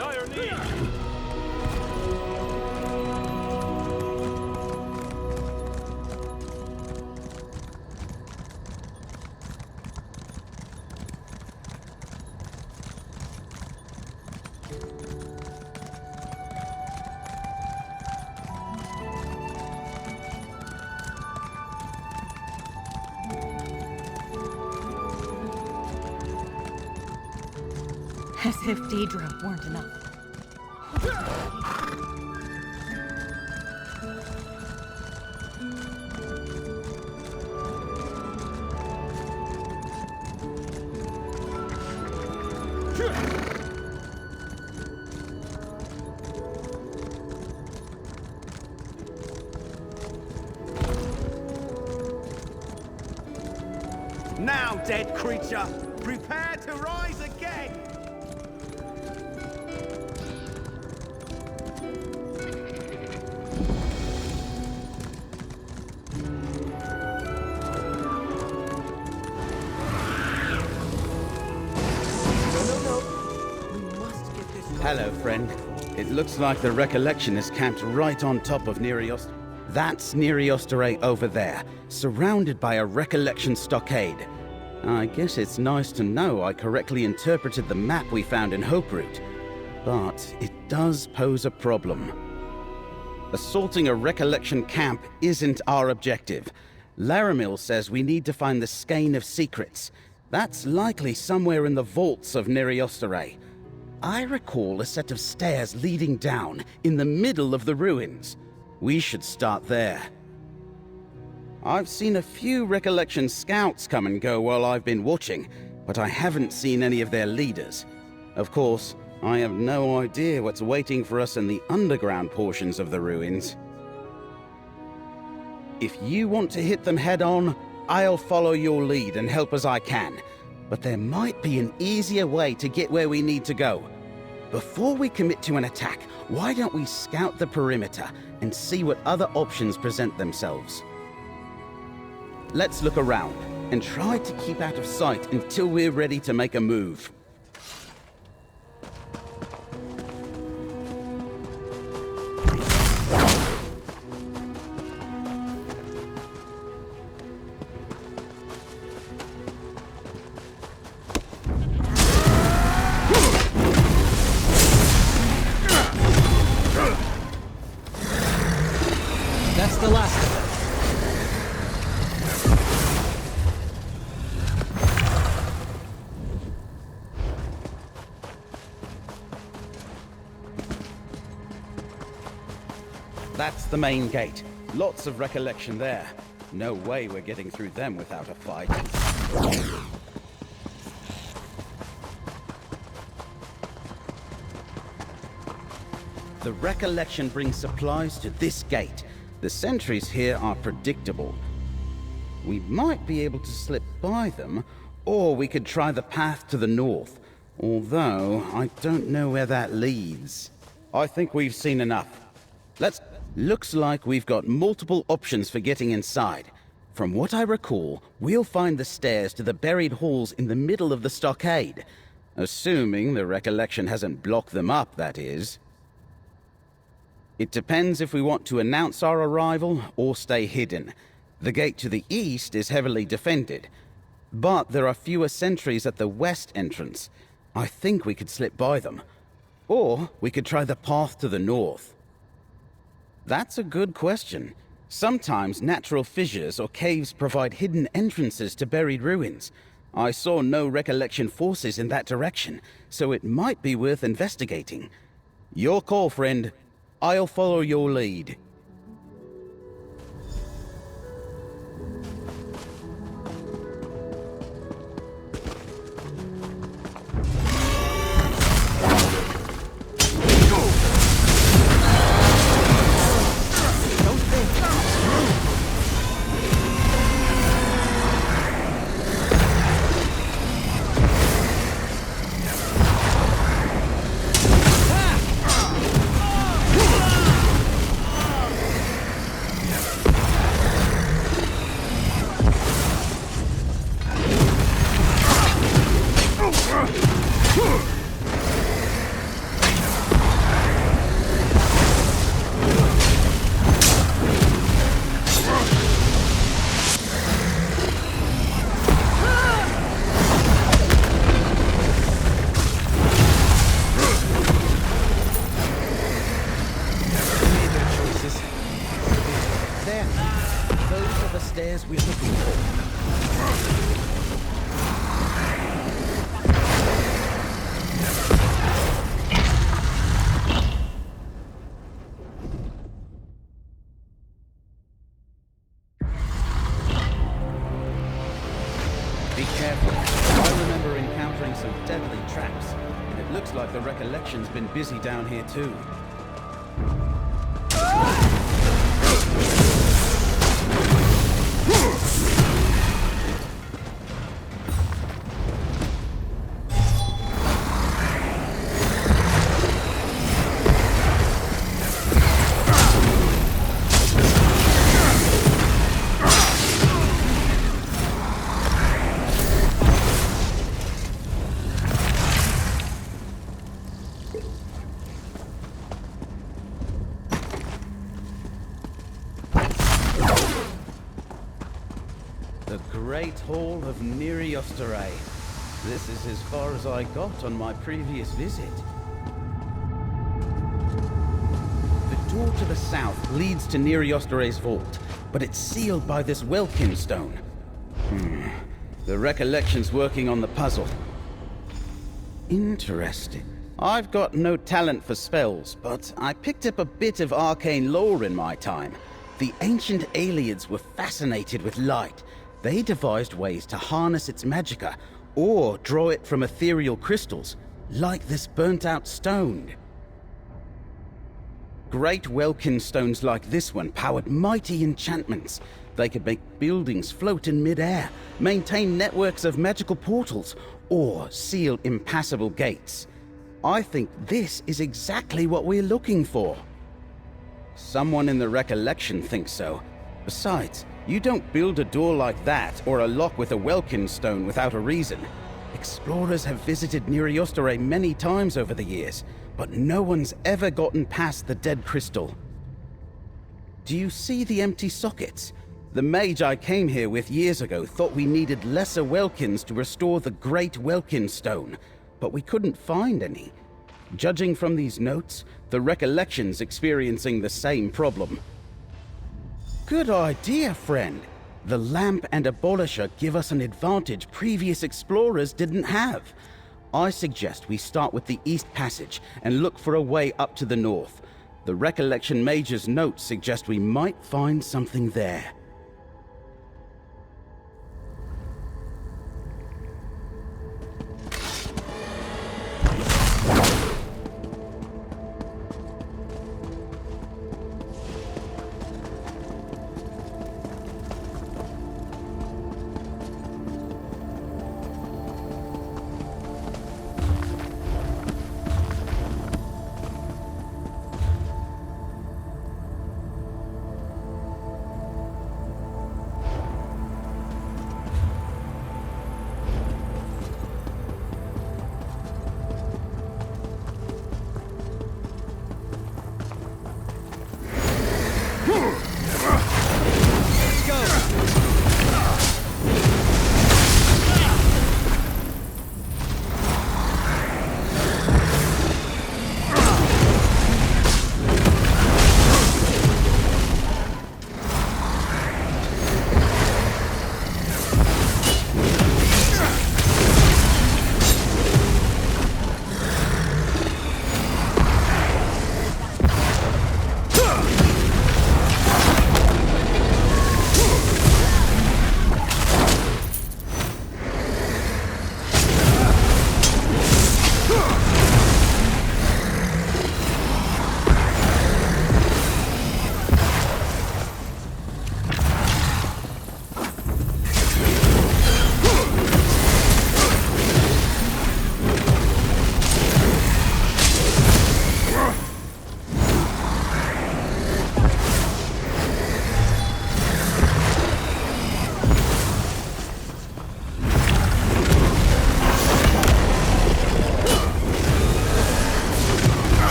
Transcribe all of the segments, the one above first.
dire need! As if Deidre weren't enough. Now, dead creature, prepare to rise again! Hello, friend. It looks like the Recollection is camped right on top of Nerios. That's Neriostare over there, surrounded by a Recollection stockade. I guess it's nice to know I correctly interpreted the map we found in Hope Route, but it does pose a problem. Assaulting a Recollection camp isn't our objective. Laramil says we need to find the Skein of Secrets. That's likely somewhere in the vaults of Neriostare. I recall a set of stairs leading down in the middle of the ruins. We should start there. I've seen a few Recollection scouts come and go while I've been watching, but I haven't seen any of their leaders. Of course, I have no idea what's waiting for us in the underground portions of the ruins. If you want to hit them head on, I'll follow your lead and help as I can. But there might be an easier way to get where we need to go. Before we commit to an attack, why don't we scout the perimeter and see what other options present themselves? Let's look around and try to keep out of sight until we're ready to make a move. That's the last of them. That's the main gate. Lots of Recollection there. No way we're getting through them without a fight. The Recollection brings supplies to this gate. The sentries here are predictable. We might be able to slip by them, or we could try the path to the north. Although, I don't know where that leads. I think we've seen enough. Looks like we've got multiple options for getting inside. From what I recall, we'll find the stairs to the buried halls in the middle of the stockade. Assuming the Recollection hasn't blocked them up, that is. It depends if we want to announce our arrival or stay hidden. The gate to the east is heavily defended, but there are fewer sentries at the west entrance. I think we could slip by them. Or we could try the path to the north. That's a good question. Sometimes natural fissures or caves provide hidden entrances to buried ruins. I saw no Recollection forces in that direction, so it might be worth investigating. Your call, friend. I'll follow your lead. there. Those are the stairs we're looking for. Be careful. I remember encountering some deadly traps, and it looks like the Recollection's been busy down here too. The Great Hall of Neriostare. This is as far as I got on my previous visit. The door to the south leads to Neriostare's vault, but it's sealed by this Welkin stone. The Recollection's working on the puzzle. Interesting. I've got no talent for spells, but I picked up a bit of arcane lore in my time. The ancient Aliens were fascinated with light. They devised ways to harness its magicka, or draw it from ethereal crystals, like this burnt-out stone. Great Welkin stones like this one powered mighty enchantments. They could make buildings float in mid-air, maintain networks of magical portals, or seal impassable gates. I think this is exactly what we're looking for. Someone in the Recollection thinks so. Besides, you don't build a door like that or a lock with a Welkin stone without a reason. Explorers have visited Neriostare many times over the years, but no one's ever gotten past the dead crystal. Do you see the empty sockets? The mage I came here with years ago thought we needed lesser Welkins to restore the Great Welkin Stone, but we couldn't find any. Judging from these notes, the Recollection's experiencing the same problem. Good idea, friend. The lamp and abolisher give us an advantage previous explorers didn't have. I suggest we start with the East Passage and look for a way up to the north. The Recollection Mage's notes suggest we might find something there.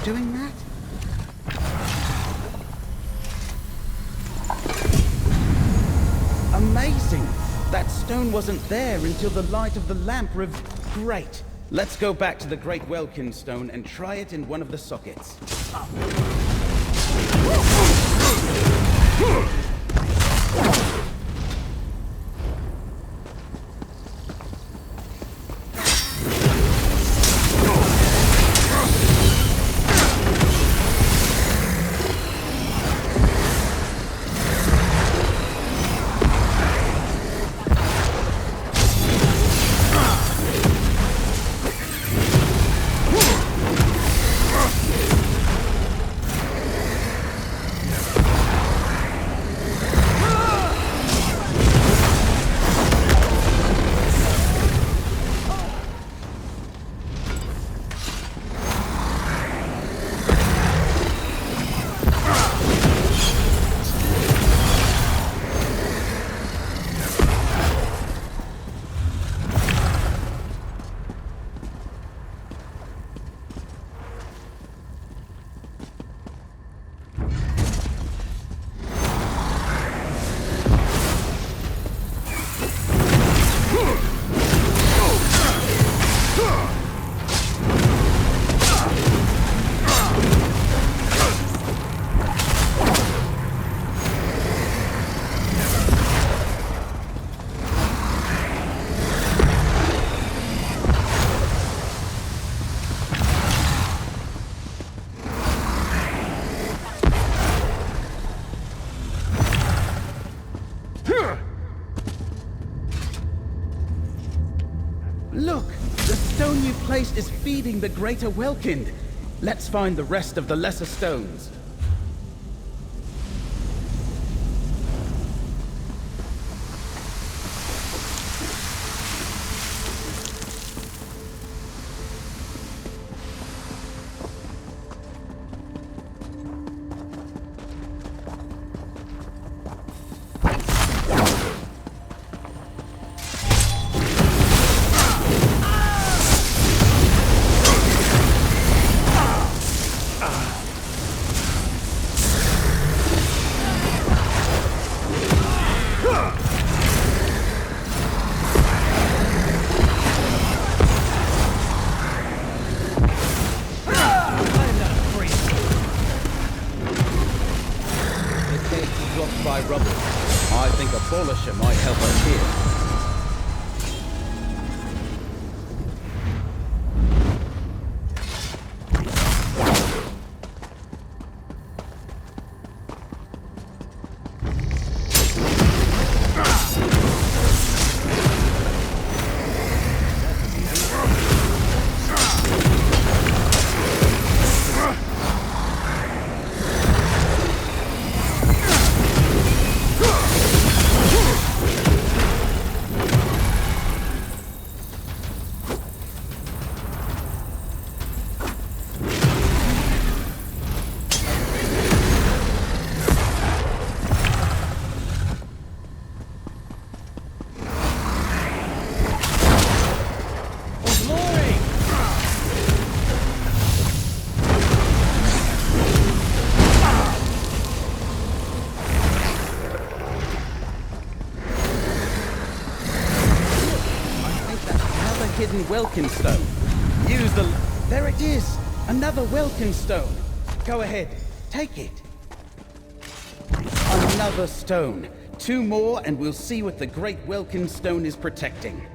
Doing that? Amazing! That stone wasn't there until the light of the lamp Great. Let's go back to the Great Welkin Stone and try it in one of the sockets. Look! The stone you placed is feeding the Greater Welkind. Let's find the rest of the lesser stones. By rubble. I think a polisher might help us here. Hidden Welkin Stone. Use the... There it is! Another Welkin Stone. Go ahead, take it. Another stone. 2 more and we'll see what the Great Welkin Stone is protecting.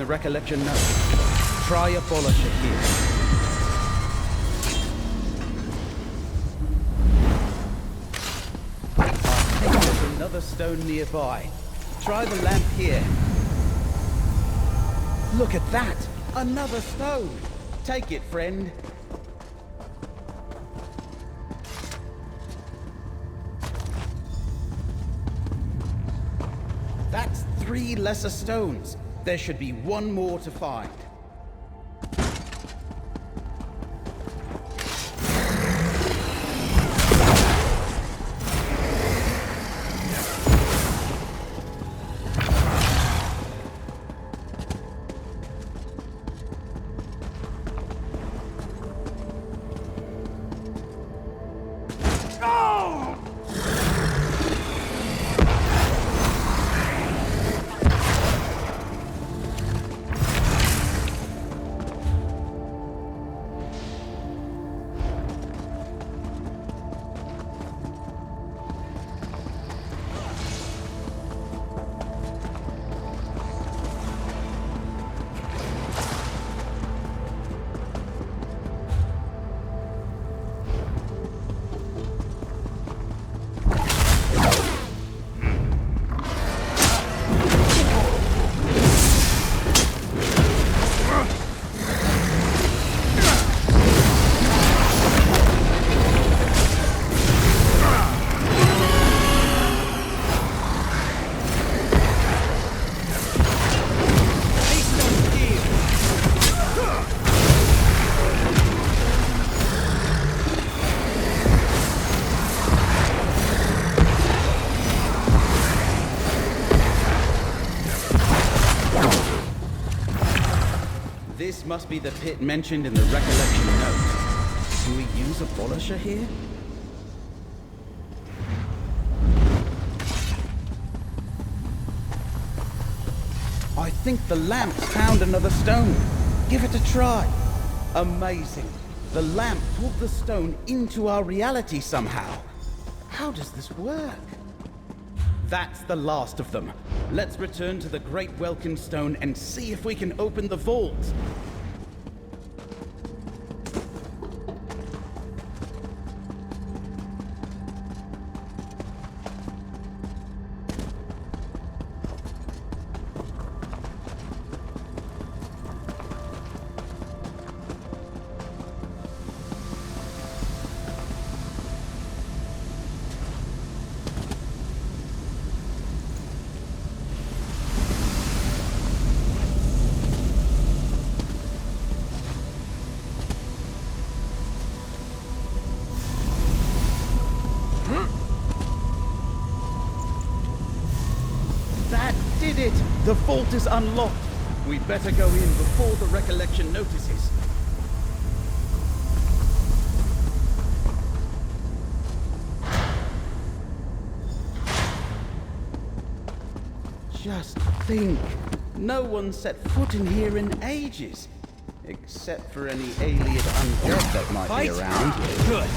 recollection note. Try abolish it here. I think there's another stone nearby. Try the lamp here. Look at that! Another stone! Take it, friend. That's 3 lesser stones. There should be 1 more to find. This must be the pit mentioned in the recollection note. Can we use Abolisher here? I think the lamp's found another stone. Give it a try. Amazing. The lamp pulled the stone into our reality somehow. How does this work? That's the last of them. Let's return to the Great Welkin Stone and see if we can open the vault. The vault is unlocked. We'd better go in before the recollection notices. Just think, no one set foot in here in ages. Except for any alien undead that might be around. Good.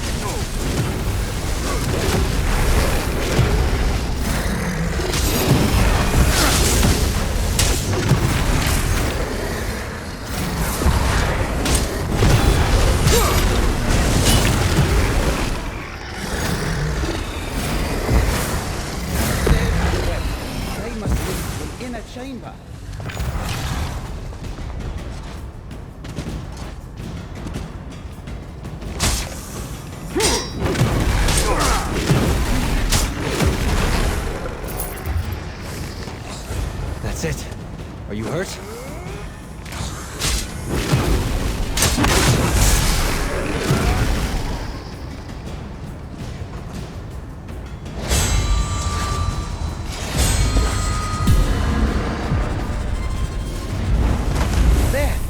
Chamber. That's it. Are you hurt?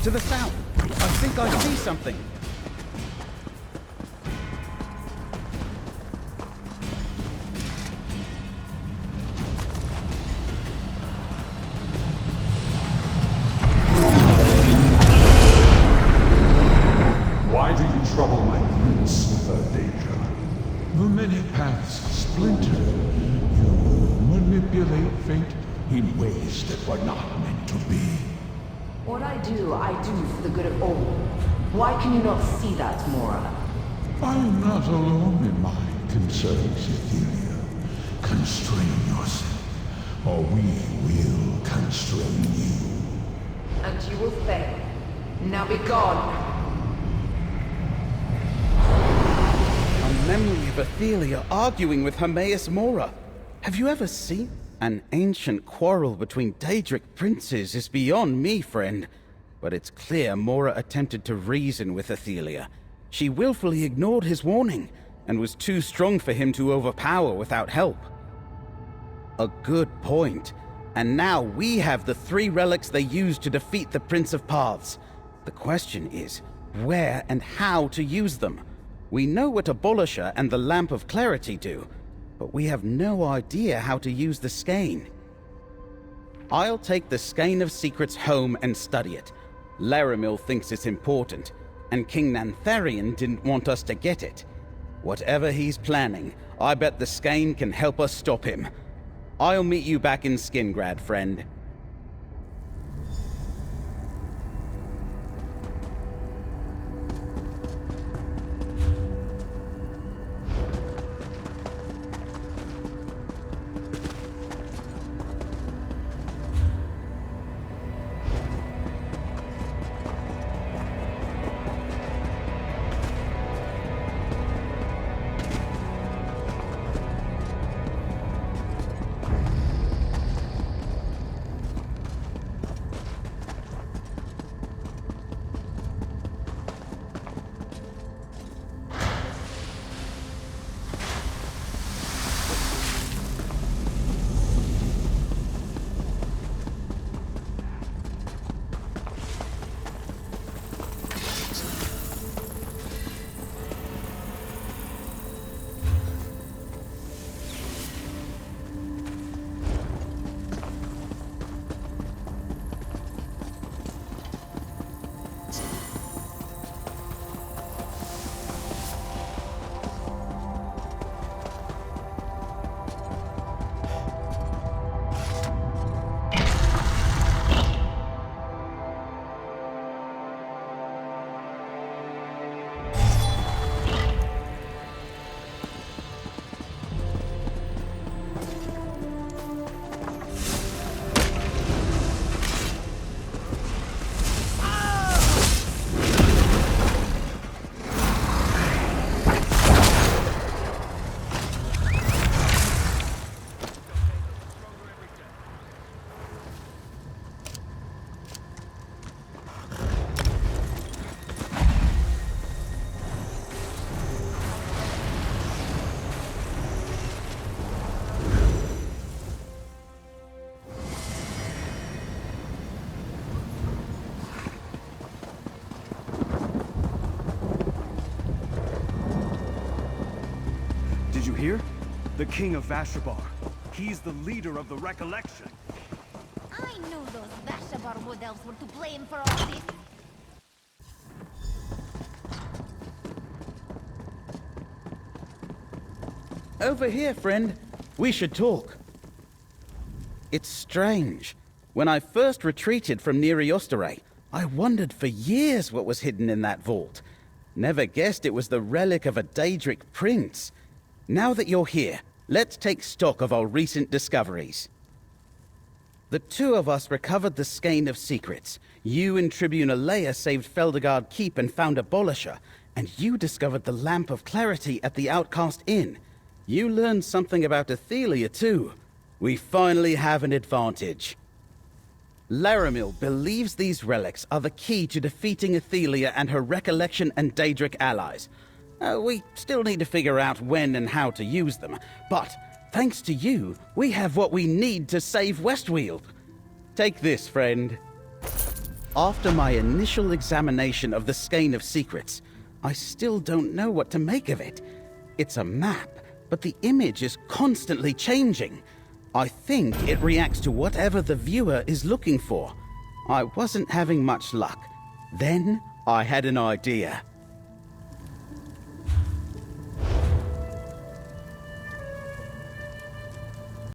To the south. I think I see something. Why do you trouble my roots with our danger? The many paths splinter. You manipulate fate in ways that were not meant to be. What I do for the good of all. Why can you not see that, Mora? I'm not alone in my concerns, Cytheria. Constrain yourself, or we will constrain you. And you will fail. Now be gone! A memory of Athelia arguing with Hermaeus Mora. Have you ever seen? An ancient quarrel between Daedric princes is beyond me, friend. But it's clear Mora attempted to reason with Athelia. She willfully ignored his warning, and was too strong for him to overpower without help. A good point. And now we have the 3 relics they used to defeat the Prince of Paths. The question is, where and how to use them? We know what Abolisher and the Lamp of Clarity do, but we have no idea how to use the skein. I'll take the Skein of Secrets home and study it. Laramil thinks it's important, and King Nantharion didn't want us to get it. Whatever he's planning, I bet the skein can help us stop him. I'll meet you back in Skingrad, friend. Did you hear? The King of Vashabar. He's the leader of the Recollection. I knew those Vashabar wood elves were to blame for all this. Over here, friend. We should talk. It's strange. When I first retreated from Neri Osterei, I wondered for years what was hidden in that vault. Never guessed it was the relic of a Daedric prince. Now that you're here, let's take stock of our recent discoveries. The 2 of us recovered the Skein of Secrets. You and Tribune Alea saved Feldergard Keep and found Abolisher, and you discovered the Lamp of Clarity at the Outcast Inn. You learned something about Athelia, too. We finally have an advantage. Laramil believes these relics are the key to defeating Athelia and her Recollection and Daedric allies. We still need to figure out when and how to use them, but thanks to you, we have what we need to save Weald. Take this, friend. After my initial examination of the Skein of Secrets, I still don't know what to make of it. It's a map, but the image is constantly changing. I think it reacts to whatever the viewer is looking for. I wasn't having much luck. Then I had an idea.